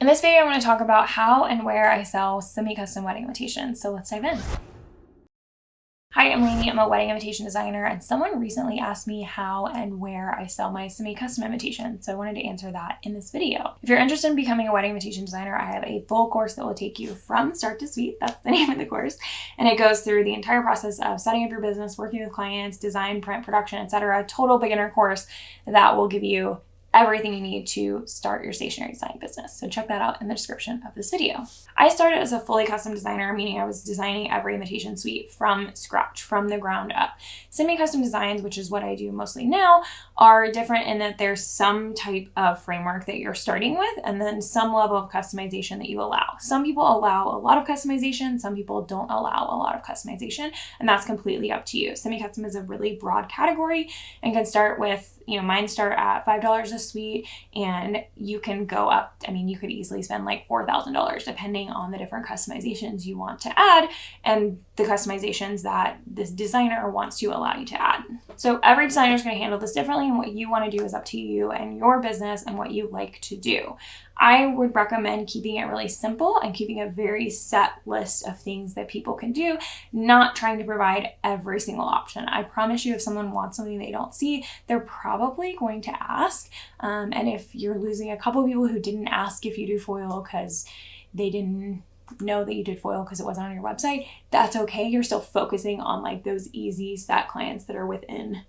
In this video, I want to talk about how and where I sell semi-custom wedding invitations. So let's dive in. Hi, I'm Laney. I'm a wedding invitation designer, and someone recently asked me how and where I sell my semi-custom invitations. So I wanted to answer that in this video. If you're interested in becoming a wedding invitation designer, I have a full course that will take you from start to suite. That's the name of the course. And it goes through the entire process of setting up your business, working with clients, design, print, production, etc. Total beginner course that will give you everything you need to start your stationery design business. So check that out in the description of this video. I started as a fully custom designer, meaning I was designing every invitation suite from scratch, from the ground up. Semi-custom designs, which is what I do mostly now, are different in that there's some type of framework that you're starting with and then some level of customization that you allow. Some people allow a lot of customization, some people don't allow a lot of customization, and that's completely up to you. Semi-custom is a really broad category and can start with, mine start at $5 a suite, and you can go up, you could easily spend like $4,000 depending on the different customizations you want to add and the customizations that this designer wants to allow you to add. So every designer is going to handle this differently, and what you want to do is up to you and your business and what you like to do. I would recommend keeping it really simple and keeping a very set list of things that people can do, not trying to provide every single option. I promise you, if someone wants something they don't see, they're probably going to ask. And if you're losing a couple of people who didn't ask if you do foil because they didn't know that you did foil because it wasn't on your website, that's okay. You're still focusing on like those easy set clients that are within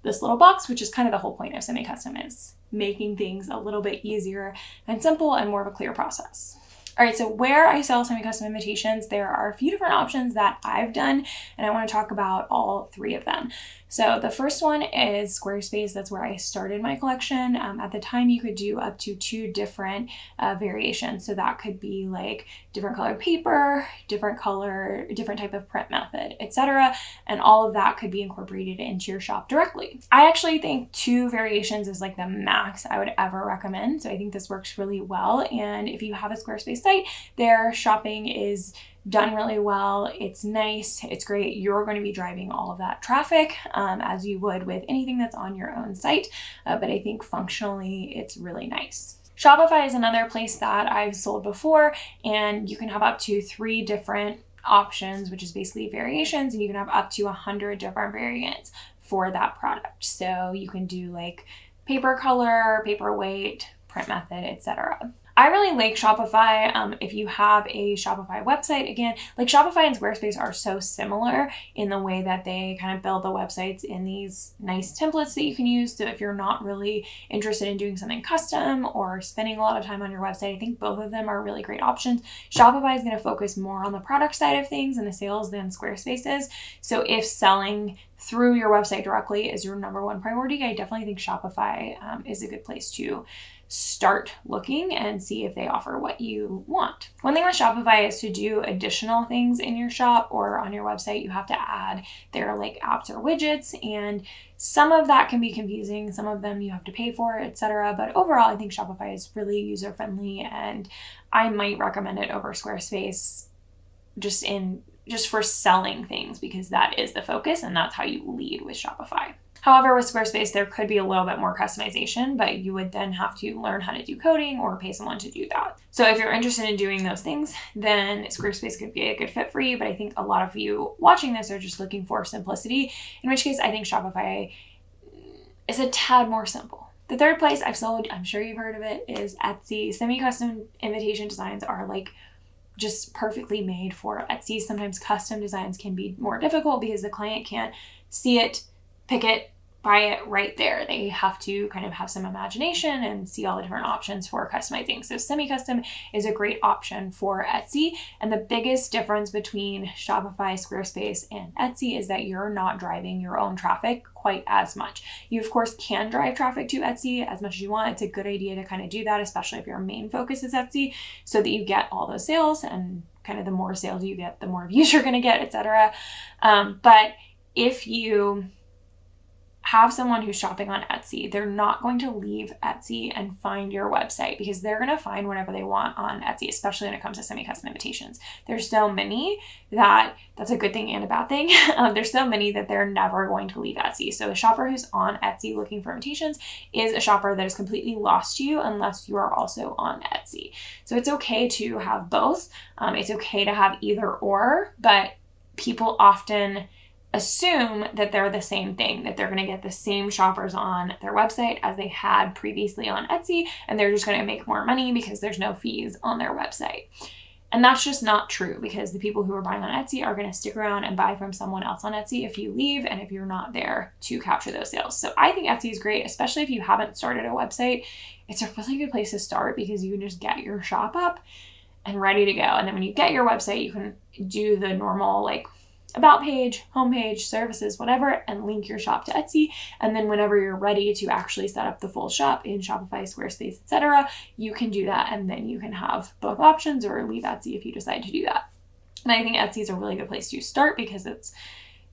this little box, which is kind of the whole point of semi-custom, is making things a little bit easier and simple and more of a clear process. All right, so where I sell semi-custom invitations, there are a few different options that I've done, and I want to talk about all three of them. So the first one is Squarespace. That's where I started my collection. At the time, you could do up to 2 different variations. So that could be like different colored paper, different type of print method, etc. And all of that could be incorporated into your shop directly. I actually think 2 variations is like the max I would ever recommend. So I think this works really well. And if you have a Squarespace site, their shopping is done really well. It's nice. It's great. You're going to be driving all of that traffic as you would with anything that's on your own site. But I think functionally, it's really nice. Shopify is another place that I've sold before, and you can have up to 3 different options, which is basically variations, and you can have up to 100 different variants for that product. So you can do like paper color, paper weight, print method, etc. I really like Shopify. If you have a Shopify website, again, like Shopify and Squarespace are so similar in the way that they kind of build the websites in these nice templates that you can use. So if you're not really interested in doing something custom or spending a lot of time on your website, I think both of them are really great options. Shopify is going to focus more on the product side of things and the sales than Squarespace is. So if selling through your website directly is your number one priority, I definitely think Shopify is a good place to start looking and see if they offer what you want. One thing with Shopify is to do additional things in your shop or on your website. You have to add their like apps or widgets, and some of that can be confusing. Some of them you have to pay for, etc. But overall, I think Shopify is really user-friendly, and I might recommend it over Squarespace just for selling things, because that is the focus and that's how you lead with Shopify. However, with Squarespace, there could be a little bit more customization, but you would then have to learn how to do coding or pay someone to do that. So if you're interested in doing those things, then Squarespace could be a good fit for you. But I think a lot of you watching this are just looking for simplicity, in which case I think Shopify is a tad more simple. The third place I've sold, I'm sure you've heard of it, is Etsy. Semi-custom invitation designs are like just perfectly made for Etsy. Sometimes custom designs can be more difficult because the client can't see it, pick it, buy it right there. They have to kind of have some imagination and see all the different options for customizing. So semi-custom is a great option for Etsy. And the biggest difference between Shopify, Squarespace, and Etsy is that you're not driving your own traffic quite as much. You of course can drive traffic to Etsy as much as you want. It's a good idea to kind of do that, especially if your main focus is Etsy, so that you get all those sales, and kind of the more sales you get, the more views you're going to get, etc. But if you have someone who's shopping on Etsy, they're not going to leave Etsy and find your website because they're going to find whatever they want on Etsy, especially when it comes to semi-custom invitations. There's so many that's a good thing and a bad thing. There's so many that they're never going to leave Etsy. So a shopper who's on Etsy looking for invitations is a shopper that is completely lost to you unless you are also on Etsy. So it's okay to have both. It's okay to have either or, but people often assume that they're the same thing, that they're going to get the same shoppers on their website as they had previously on Etsy, and they're just going to make more money because there's no fees on their website. And that's just not true, because the people who are buying on Etsy are going to stick around and buy from someone else on Etsy if you leave and if you're not there to capture those sales. So I think Etsy is great, especially if you haven't started a website. It's a really good place to start because you can just get your shop up and ready to go. And then when you get your website, you can do the normal like about page, homepage, services, whatever, and link your shop to Etsy. And then whenever you're ready to actually set up the full shop in Shopify, Squarespace, etc., you can do that. And then you can have both options or leave Etsy if you decide to do that. And I think Etsy is a really good place to start because it's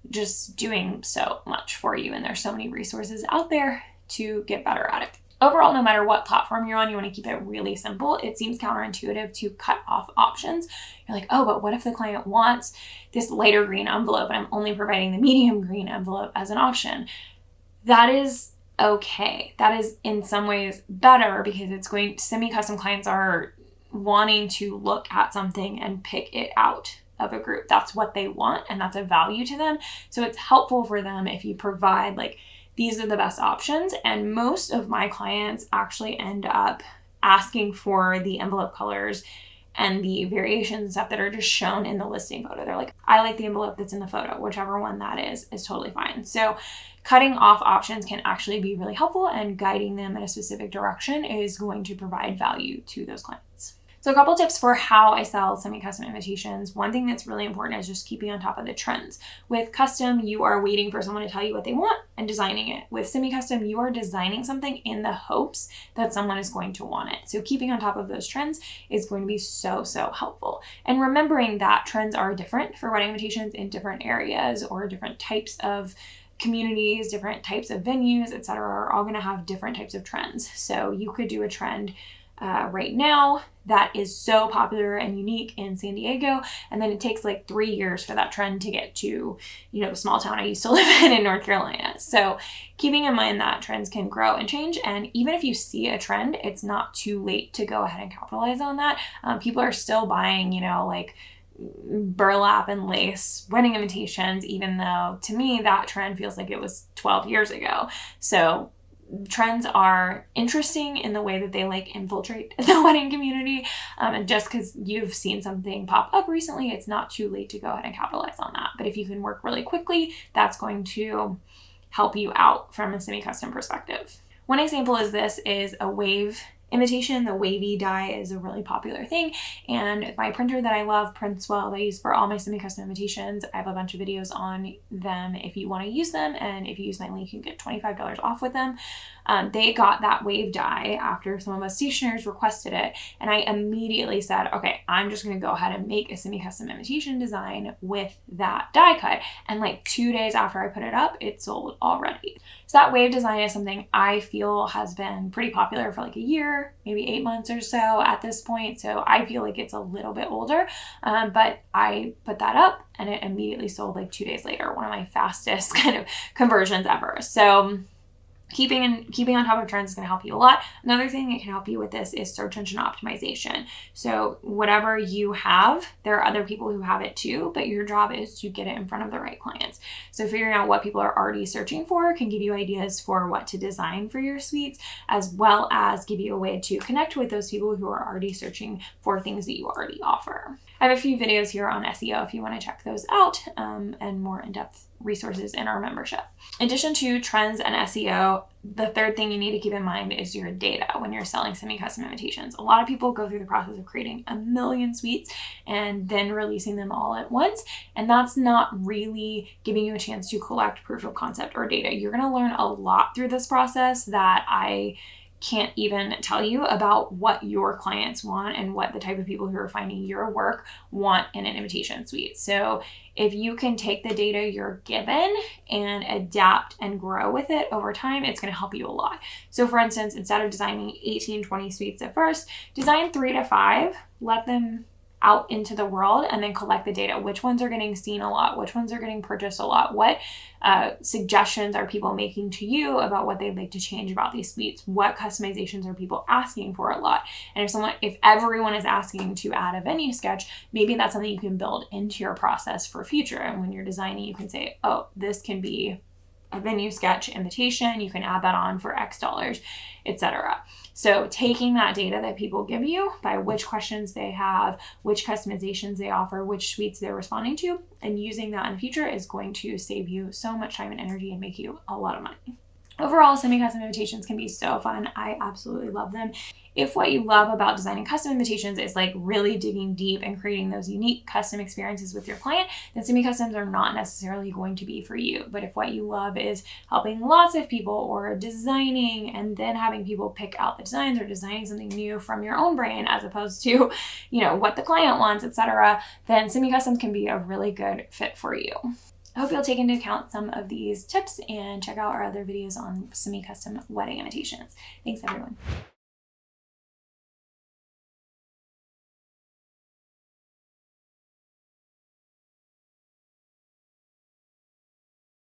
just doing so much for you. And there's so many resources out there to get better at it. Overall, no matter what platform you're on, you want to keep it really simple. It seems counterintuitive to cut off options. You're like, oh, but what if the client wants this lighter green envelope and I'm only providing the medium green envelope as an option? That is okay. That is in some ways better because semi-custom clients are wanting to look at something and pick it out of a group. That's what they want and that's a value to them. So it's helpful for them if you provide like, these are the best options. And most of my clients actually end up asking for the envelope colors and the variations and stuff that are just shown in the listing photo. They're like, I like the envelope that's in the photo, whichever one that is totally fine. So cutting off options can actually be really helpful, and guiding them in a specific direction is going to provide value to those clients. So a couple tips for how I sell semi-custom invitations. One thing that's really important is just keeping on top of the trends. With custom, you are waiting for someone to tell you what they want and designing it. With semi-custom, you are designing something in the hopes that someone is going to want it. So keeping on top of those trends is going to be so, so helpful. And remembering that trends are different for wedding invitations in different areas or different types of communities, different types of venues, etc., are all going to have different types of trends. So you could do a trend right now that is so popular and unique in San Diego, and then it takes like 3 years for that trend to get to, the small town I used to live in North Carolina. So keeping in mind that trends can grow and change, and even if you see a trend, it's not too late to go ahead and capitalize on that. People are still buying, like burlap and lace wedding invitations, even though to me that trend feels like it was 12 years ago. So trends are interesting in the way that they like infiltrate the wedding community. And just because you've seen something pop up recently, it's not too late to go ahead and capitalize on that. But if you can work really quickly, that's going to help you out from a semi-custom perspective. One example is a wave invitation. The wavy die is a really popular thing, and my printer that I love, PrintsWell, that I use for all my semi-custom invitations, I have a bunch of videos on them if you want to use them, and if you use my link you can get $25 off with them. They got that wave die after some of us stationers requested it, and I immediately said, okay, I'm just going to go ahead and make a semi-custom invitation design with that die cut, and like 2 days after I put it up, it sold already. So that wave design is something I feel has been pretty popular for like a year, maybe 8 months or so at this point. So I feel like it's a little bit older, but I put that up and it immediately sold like 2 days later. One of my fastest kind of conversions ever. So keeping on top of trends is going to help you a lot. Another thing that can help you with this is search engine optimization. So whatever you have, there are other people who have it too, but your job is to get it in front of the right clients. So figuring out what people are already searching for can give you ideas for what to design for your suites, as well as give you a way to connect with those people who are already searching for things that you already offer. I have a few videos here on SEO if you want to check those out, and more in-depth resources in our membership. In addition to trends and SEO, the third thing you need to keep in mind is your data when you're selling semi-custom invitations. A lot of people go through the process of creating a million suites and then releasing them all at once, and that's not really giving you a chance to collect proof of concept or data. You're going to learn a lot through this process that I can't even tell you about what your clients want and what the type of people who are finding your work want in an invitation suite. So if you can take the data you're given and adapt and grow with it over time, it's going to help you a lot. So for instance, instead of designing 18, 20 suites at first, design 3 to 5, let them out into the world, and then collect the data. Which ones are getting seen a lot? Which ones are getting purchased a lot? What suggestions are people making to you about what they'd like to change about these suites? What customizations are people asking for a lot? And if everyone is asking to add a venue sketch, maybe that's something you can build into your process for future. And when you're designing, you can say, oh, this can be a venue sketch invitation, you can add that on for X dollars, etc. So taking that data that people give you by which questions they have, which customizations they offer, which suites they're responding to, and using that in the future is going to save you so much time and energy and make you a lot of money. Overall, semi-custom invitations can be so fun. I absolutely love them. If what you love about designing custom invitations is like really digging deep and creating those unique custom experiences with your client, then semi-customs are not necessarily going to be for you. But if what you love is helping lots of people or designing and then having people pick out the designs or designing something new from your own brain as opposed to, what the client wants, etc., then semi-customs can be a really good fit for you. I hope you'll take into account some of these tips and check out our other videos on semi-custom wedding invitations. Thanks, everyone.